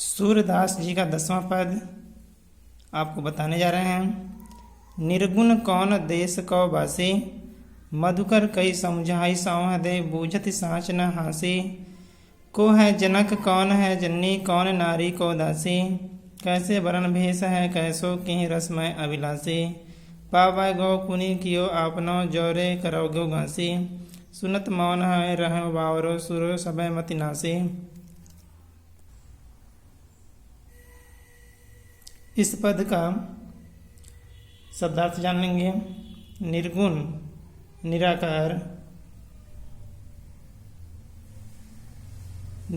सूरदास जी का 10वां पद आपको बताने जा रहे हैं। निर्गुण कौन देश कौ बासे, मधुकर कई समझाई सौह दे, बूझत साँच न हासे। को है जनक कौन है जननी, कौन नारी को दासी। कैसे बरन भेष है कैसो किहि रसमय अभिलाषी। पावै गौ पुनि कियो आपनो, जोरे करोगो घासी। सुनत मौन है रह बावरो, सुरो सबै मति नासी। इस पद का शब्दार्थ जान लेंगे। निर्गुण निराकार,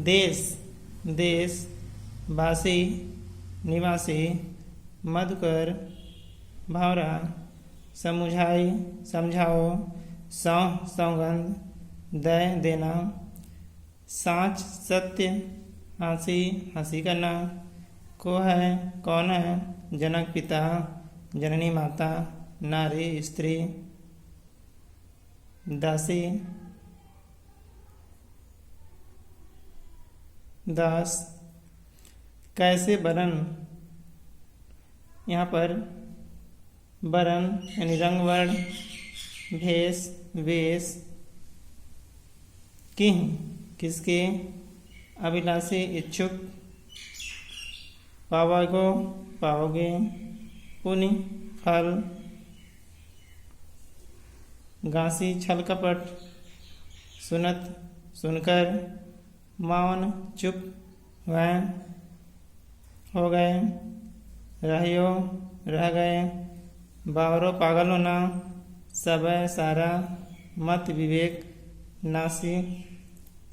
देश देश, वासी निवासी, मधुकर भावरा, समुझाई समझाओ, सौह सौगंध, दय देना, साँच सत्य, हंसी हंसी करना। को है कौन है, जनक पिता, जननी माता, नारी स्त्री, दासी दास। कैसे बरन, यहाँ पर बरन यानी रंग वर्ण, भेष वेश, किह किसके, अभिलाषी इच्छुक, पावोगो पाओगे, पुनि फल, घासी छल कपट, सुनत सुनकर, मौन चुप वह हो गए, रहियो रह गए, बावरो पागल होना, सब सारा, मत विवेक नासी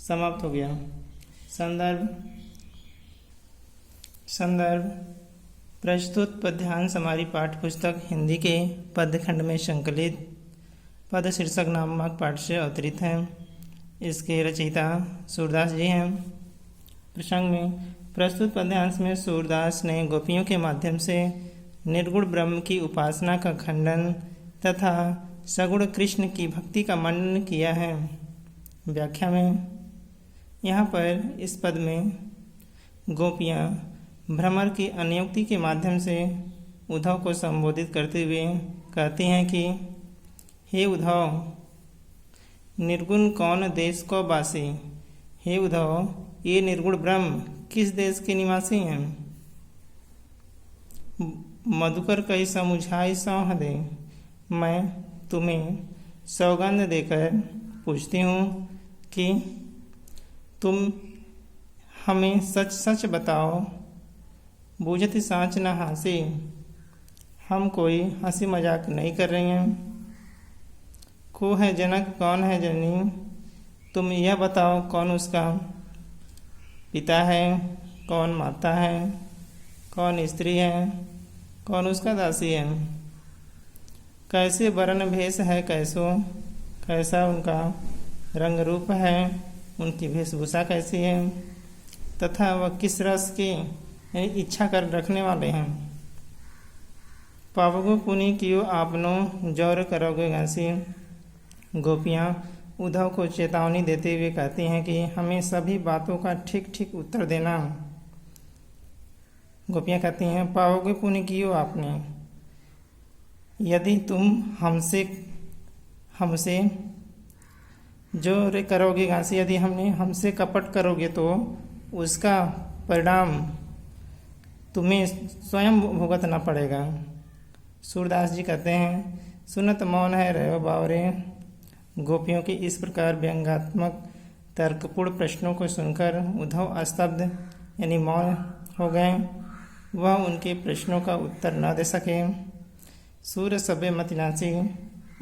समाप्त हो गया। संदर्भ संदर्भ प्रस्तुत पद्यांश हमारी पाठ्य पुस्तक हिंदी के पदखंड में संकलित पद शीर्षक नामक पाठ से अवतरित है। इसके रचयिता सूरदास जी हैं। प्रसंग में प्रस्तुत पद्यांश में सूरदास ने गोपियों के माध्यम से निर्गुण ब्रह्म की उपासना का खंडन तथा सगुण कृष्ण की भक्ति का वर्णन किया है। व्याख्या में यहाँ पर इस पद में गोपियाँ भ्रमर की अनियुक्ति के माध्यम से उद्धव को संबोधित करते हुए कहती हैं कि हे उद्धव, निर्गुण कौन देश को बासी। हे उद्धव, ये निर्गुण ब्रह्म किस देश के निवासी हैं। मधुकर कई समुझाई सौह दे, मैं तुम्हें सौगंध देकर पूछती हूँ कि तुम हमें सच सच बताओ। बूझत साँच न हासी, हम कोई हंसी मजाक नहीं कर रहे हैं। को है जनक कौन है जननी, तुम यह बताओ कौन उसका पिता है, कौन माता है, कौन स्त्री है, कौन उसका दासी है। कैसे वर्ण भेष है कैसो, कैसा उनका रंग रूप है, उनकी वेशभूषा कैसी है, तथा वह किस रस की इच्छा कर रखने वाले हैं। पावगो पुनि कियो आपनो, जोर करोगे घासी। गोपियाँ उद्धव को चेतावनी देते हुए कहती हैं कि हमें सभी बातों का ठीक ठीक उत्तर देना। गोपियाँ कहती हैं पाओगे पुनि कियो आपने, यदि तुम हमसे जोर करोगे घासी, यदि हमसे कपट करोगे तो उसका परिणाम तुम्हें स्वयं भुगतना पड़ेगा। सूरदास जी कहते हैं सुनत मौन है रहो बावरे। गोपियों के इस प्रकार व्यंग्यात्मक तर्कपूर्ण प्रश्नों को सुनकर उद्धव स्तब्ध यानी मौन हो गए। वह उनके प्रश्नों का उत्तर न दे सके। सूर्य सभ्य मतिनासी,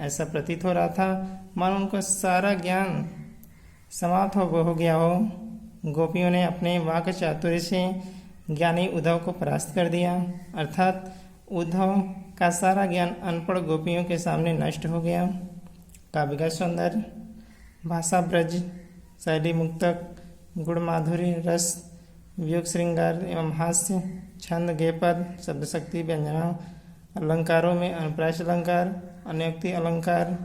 ऐसा प्रतीत हो रहा था मानो उनका सारा ज्ञान समाप्त हो गया हो। गोपियों ने अपने वाक चातुर्य से ज्ञानी उद्धव को परास्त कर दिया, अर्थात उद्धव का सारा ज्ञान अनपढ़ गोपियों के सामने नष्ट हो गया। काव्य का सौंदर्य, भाषा ब्रज, शैली मुक्तक, गुण माधुर्य, रस, वियोग श्रृंगार एवं हास्य, छंद गेयपद, शब्द शक्ति, व्यंजना, अलंकारों में अनुप्रास अलंकार, अनयोक्ति अलंकार।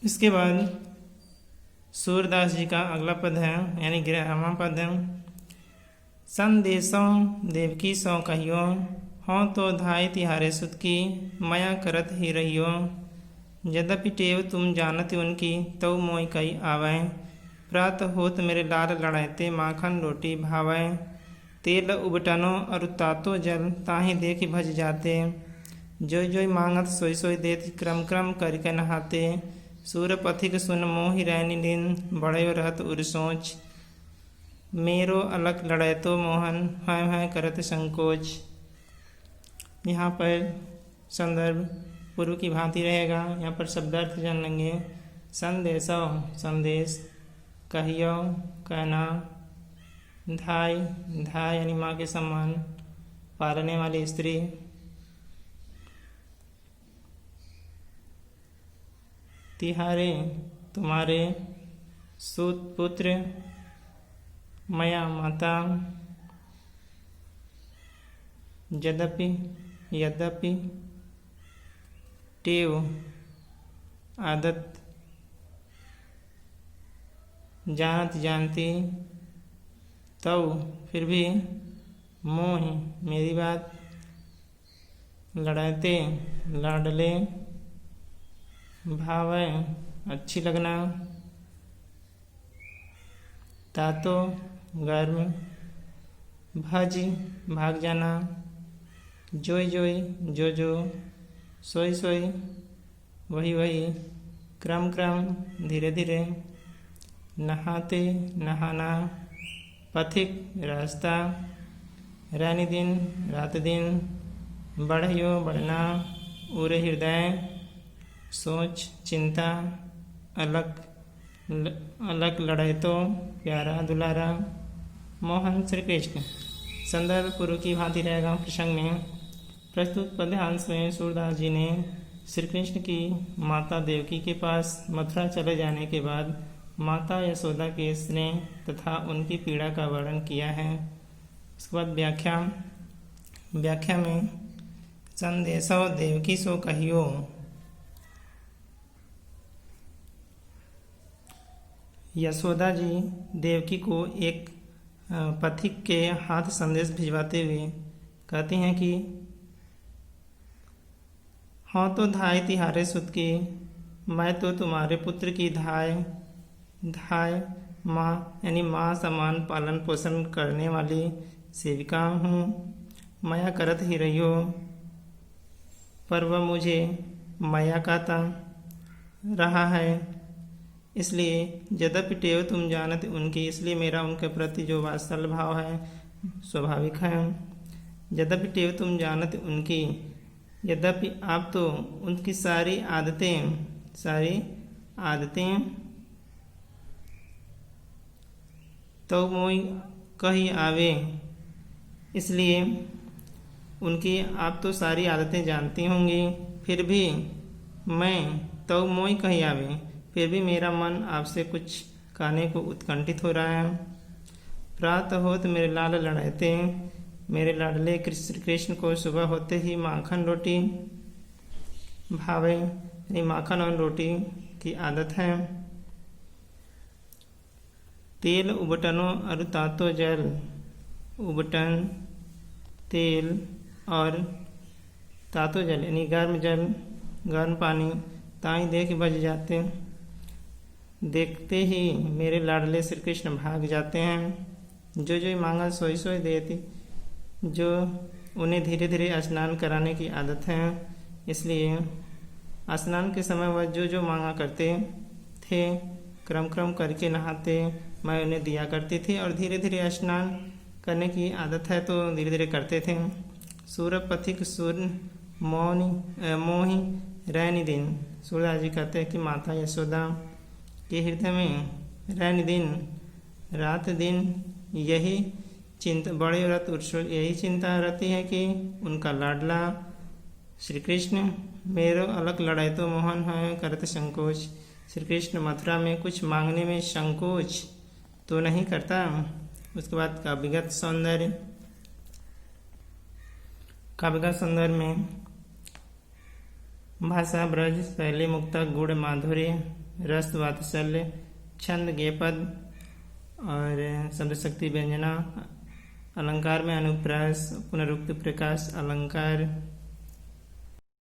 इसके बाद सूरदास जी का अगला पद है यानी 11वां पद है। संदेशों देवकी सौ कहियो, हों तो धाय तिहारे सुत की, मया करत ही रहियो। यद्यपि टेव तुम जानत उनकी, तव मोय कई आवै। प्रात होत मेरे लाल लड़ाते, माखन रोटी भावै। तेल उबटनो और तातो जल, ताहि देख भज जाते। जोय जोय मांगत सोई सोई देत, क्रम क्रम करके नहाते। सूर पथिक सुन मोहि रैनी दिन, बड़यो रहत उर सोच। मेरो अलग लड़े तो मोहन, हैं करत संकोच। यहाँ पर संदर्भ पूर्व की भांति रहेगा। यहाँ पर शब्दार्थ जान लेंगे। संदेशो संदेश, कहियो कहना, धाय धाय यानी माँ के समान, पालने वाली स्त्री। तिहारे तुम्हारे, सूत पुत्र, मया माता। यद्यपि यद्यपि, टेव आदत, जानत जानती, तव फिर भी, मोह मेरी बात, लड़ाते लाडले, भावै अच्छी लगना, तातो गर्म, भज भाग जाना, जोय जोय जो जो, सोई सोई वही वही, क्रम क्रम धीरे धीरे, नहाते नहाना, पथिक रास्ता, रैनी दिन रात दिन, बढ़ियो बढ़ना, उरे हृदय, सोच चिंता, अलग अलग लड़ाई तो प्यारा दुलारा। मोहन श्री कृष्ण। संदर्भ पूर्व की भांति रहेगा। प्रसंग में प्रस्तुत पद्यांश में सूरदास जी ने श्री कृष्ण की माता देवकी के पास मथुरा चले जाने के बाद माता यशोदा के स्नेह तथा उनकी पीड़ा का वर्णन किया है। उसके बाद व्याख्या में संदेशो देवकी सो कहियो। यशोदा जी देवकी को एक पथिक के हाथ संदेश भिजवाते हुए कहती हैं कि हाँ तो धाय तिहारे सुत की, मैं तो तुम्हारे पुत्र की धाय माँ यानी माँ समान पालन पोषण करने वाली सेविका हूँ। माया करत ही रही हो, पर वह मुझे माया कहता रहा है। इसलिए यद्यपि टेव तुम जानत उनकी, इसलिए मेरा उनके प्रति जो वात्सल्य भाव है स्वाभाविक है। यद्यपि टेव तुम जानत उनकी, यद्यपि आप तो उनकी सारी आदतें तो मोई कही आवे, इसलिए उनकी आप तो सारी आदतें जानती होंगी, फिर भी मैं तो मोई कही आवे, फिर भी मेरा मन आपसे कुछ कहने को उत्कंठित हो रहा है। प्रातः होत मेरे लाल लड़ाते, मेरे लाडले श्री कृष्ण को सुबह होते ही माखन रोटी भावे, यानी माखन और रोटी की आदत है। तेल उबटनों और तातो जल, उबटन तेल और तातो जल यानी गर्म जल गर्म पानी, ताई देख बज जाते। देखते ही मेरे लाडले श्री कृष्ण भाग जाते हैं। जो जो मांगा सोई सोई देती, जो उन्हें धीरे धीरे स्नान कराने की आदत है, इसलिए स्नान के समय वह जो जो मांगा करते थे क्रम क्रम करके नहाते, मैं उन्हें दिया करती थी और धीरे धीरे स्नान करने की आदत है तो धीरे धीरे करते थे। सूरभ पथिक सूर्य मोहि रैनी दिन। सूरदास जी कहते हैं कि माता यशोदा के हृदय में रैनी दिन रात दिन यही चिंता, बड़े व्रत यही चिंता रहती है कि उनका लाडला श्री कृष्ण मेरो अलग लड़ाई तो मोहन है करत संकोच। श्री कृष्ण मथुरा में कुछ मांगने में संकोच तो नहीं करता। उसके बाद काव्यगत सौंदर्य में भाषा ब्रज शैली मुक्ता गुड़ माधुर्य रस वात्सल्य छंद गेपद और शब्द शक्ति व्यंजना। अलंकार में अनुप्रास, पुनरुक्त प्रकाश अलंकार,